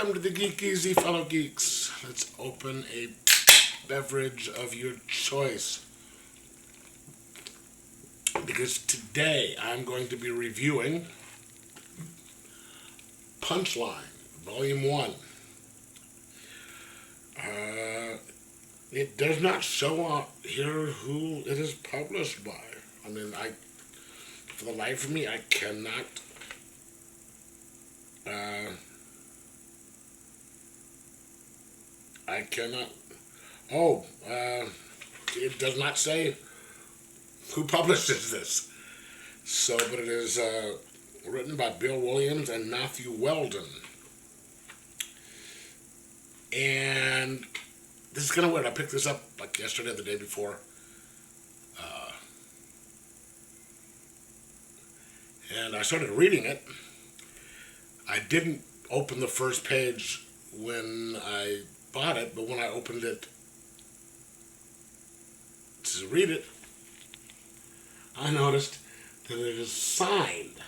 Welcome to the Geek Easy, fellow geeks. Let's open a beverage of your choice. Because today I'm going to be reviewing Punchline, Volume 1. It does not show up here who it is published by. I mean, for the life of me, I cannot it does not say who publishes this. So, but it is written by Bill Williams and Matthew Weldon. And this is kind of weird. I picked this up like yesterday or the day before. And I started reading it. I didn't open the first page when I bought it, but when I opened it to read it, I noticed that it is signed,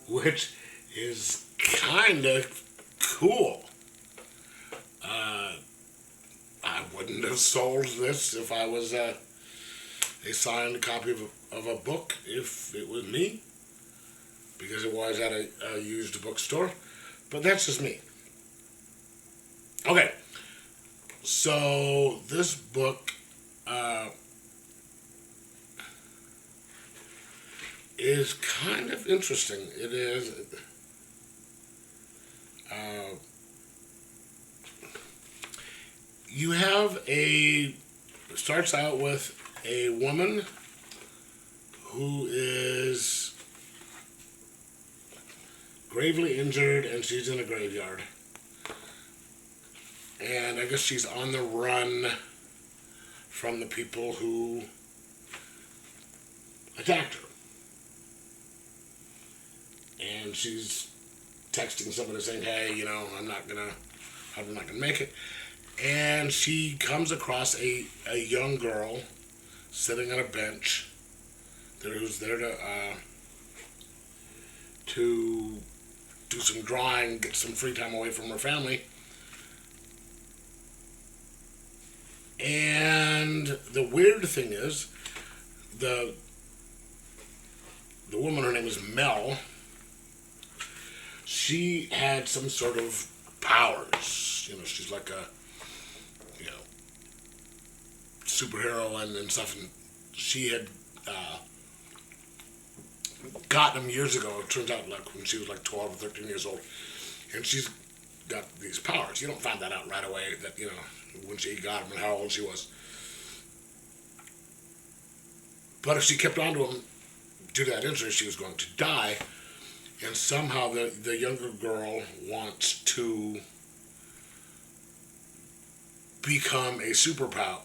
which is kind of cool. I wouldn't have sold this if I was a signed copy of a book, if it was me, because it was at a used bookstore. But that's just me. Okay, so this book is kind of interesting. It is. You have starts out with a woman who is gravely injured and she's in a graveyard. And I guess she's on the run from the people who attacked her. And she's texting somebody saying, hey, I'm not gonna make it. And she comes across a young girl sitting on a bench who's there to do some drawing, get some free time away from her family. And the weird thing is, the woman, her name is Mel, she had some sort of powers. She's like a superhero and stuff, and she had gotten them years ago. It turns out like when she was like 12 or 13 years old, and she's got these powers. You don't find that out right away, that when she got them and how old she was. But if she kept on to them due to that injury, she was going to die. And somehow the younger girl wants to become a superhero.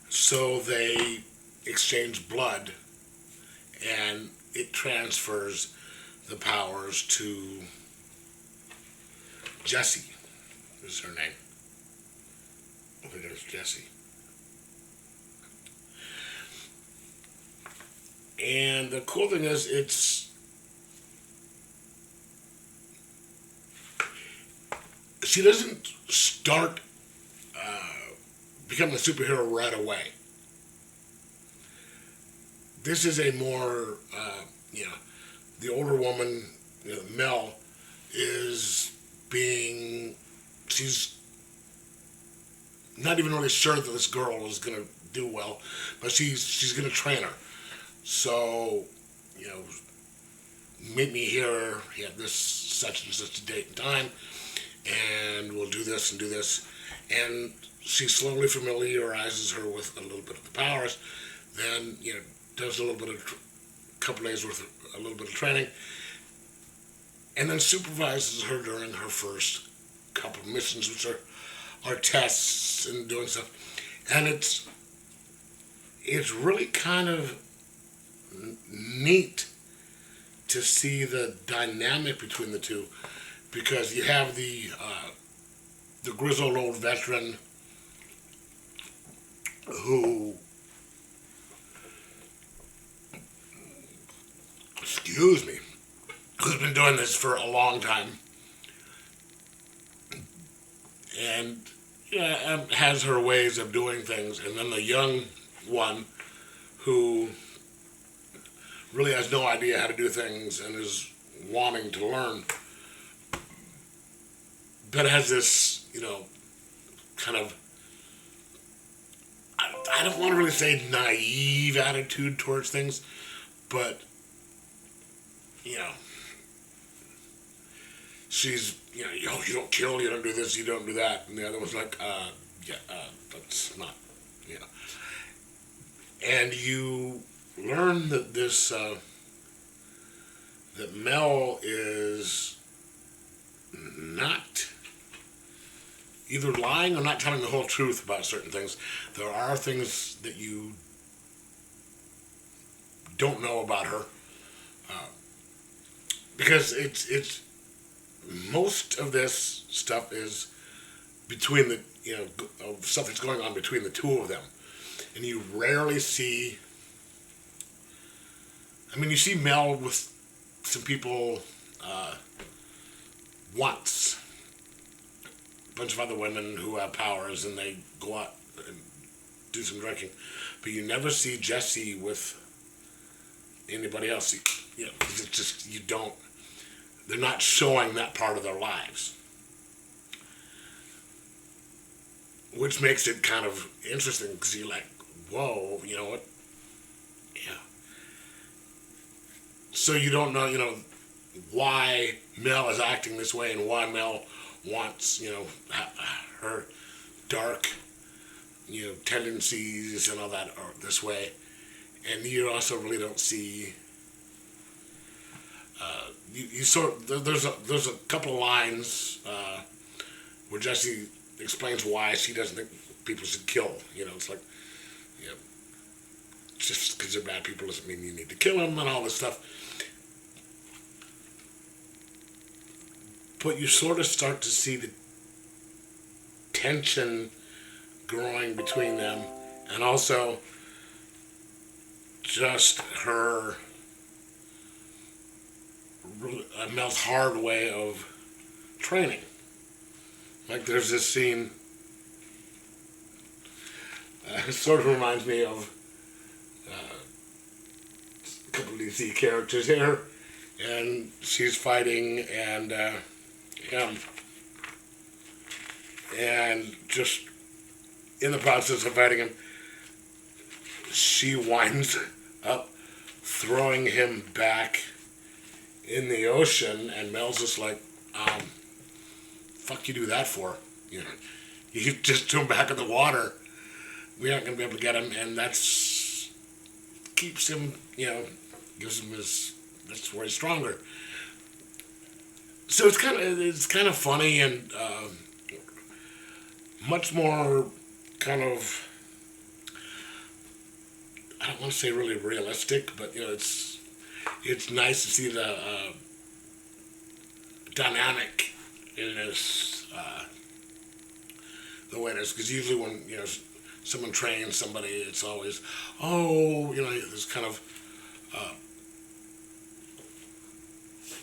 So they exchange blood, and it transfers the powers to Jessie, is her name. I think it's Jessie. And the cool thing is, she doesn't start becoming a superhero right away. This is a more, the older woman, Mel, she's not even really sure that this girl is going to do well, but she's going to train her. So, meet me here at this such and such a date and time, and we'll do this and do this. And she slowly familiarizes her with a little bit of the powers, then, does a little bit of training, and then supervises her during her first couple of missions, which are tests and doing stuff. And it's really kind of neat to see the dynamic between the two, because you have the grizzled old veteran who excuse me, who's been doing this for a long time, and has her ways of doing things, and then the young one who really has no idea how to do things and is wanting to learn, but has this, kind of, I don't want to really say naive attitude towards things, but, she's, you don't kill, you don't do this, you don't do that, and the other one's like, that's not, And you learn that that Mel is not either lying or not telling the whole truth about certain things. There are things that you don't know about her, because it's most of this stuff is between the stuff that's going on between the two of them, and you rarely see. I mean, you see Mel with some people once, a bunch of other women who have powers, and they go out and do some drinking, but you never see Jesse with anybody else. Because it's just, they're not showing that part of their lives, which makes it kind of interesting, because you're like, whoa, you know what? Yeah. So you don't know, why Mel is acting this way and why Mel wants, her dark, tendencies and all that are this way. And you also really don't see, there's a couple of lines where Jesse explains why she doesn't think people should kill. It's like, just because they're bad people doesn't mean you need to kill them and all this stuff. But you sort of start to see the tension growing between them, and also just her, Mel's hard way of training. Like, there's this scene, it sort of reminds me of a couple of DC characters here, and she's fighting, and just in the process of fighting him, she winds up throwing him back in the ocean, and Mel's just like, fuck you do that for? You just threw him back in the water. We aren't going to be able to get him, and that's keeps him, gives him that's where he's stronger. So it's kind of funny and much more kind of, I don't want to say really realistic, but it's nice to see the dynamic in this, the way it is, because usually when someone trains somebody, it's always this kind of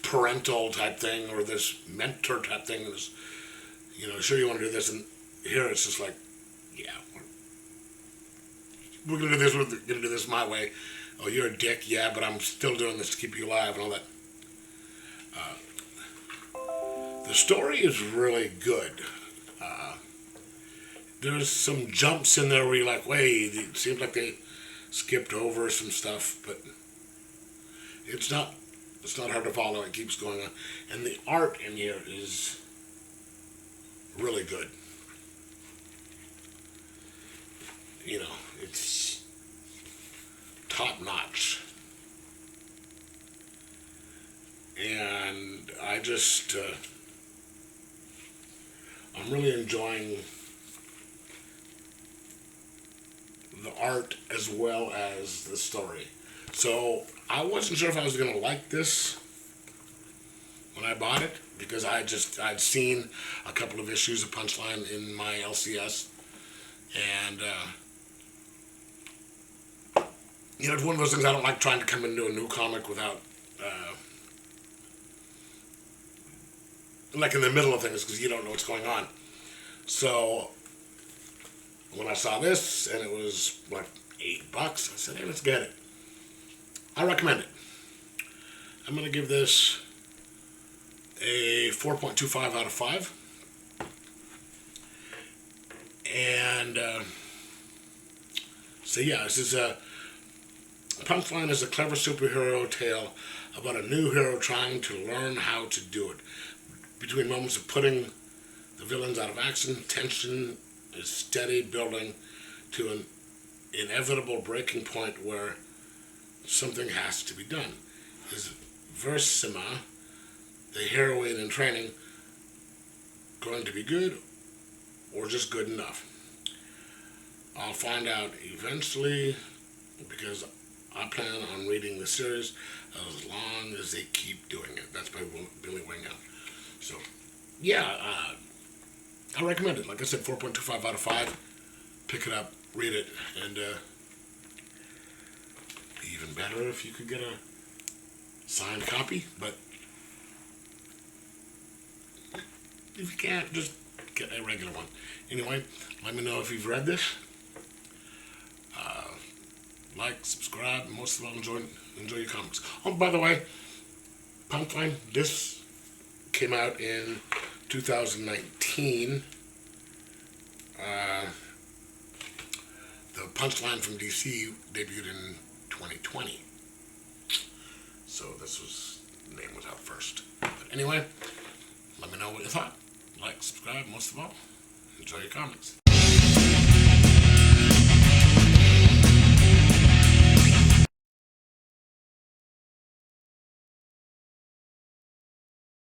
parental type thing, or this mentor type thing. This, sure you want to do this, and here it's just like, yeah, we're gonna do this. We're gonna do this my way. Oh, you're a dick, yeah, but I'm still doing this to keep you alive and all that. The story is really good. There's some jumps in there where you're like, wait, it seems like they skipped over some stuff, but it's not hard to follow. It keeps going on. And the art in here is really good. It's top notch. And I just, I'm really enjoying the art as well as the story. So I wasn't sure if I was going to like this when I bought it, because I'd seen a couple of issues of Punchline in my LCS, and it's one of those things. I don't like trying to come into a new comic without like in the middle of things because you don't know what's going on. So when I saw this and it was like $8, I said, hey, let's get it. I recommend it. I'm going to give this a 4.25 out of 5. And so yeah, this is a Punchline is a clever superhero tale about a new hero trying to learn how to do it. Between moments of putting the villains out of action, tension is steady building to an inevitable breaking point where something has to be done. Is Versima, the heroine in training, going to be good or just good enough? I'll find out eventually because I plan on reading the series as long as they keep doing it. That's by Billy Wingham. So, yeah, I recommend it. Like I said, 4.25 out of 5. Pick it up, read it, and even better if you could get a signed copy. But if you can't, just get a regular one. Anyway, let me know if you've read this. Like, subscribe, and most of all, enjoy your comics. Oh, by the way, Punchline, this came out in 2019. The Punchline from DC debuted in 2020. So the name was out first. But anyway, let me know what you thought. Like, subscribe, most of all, enjoy your comics.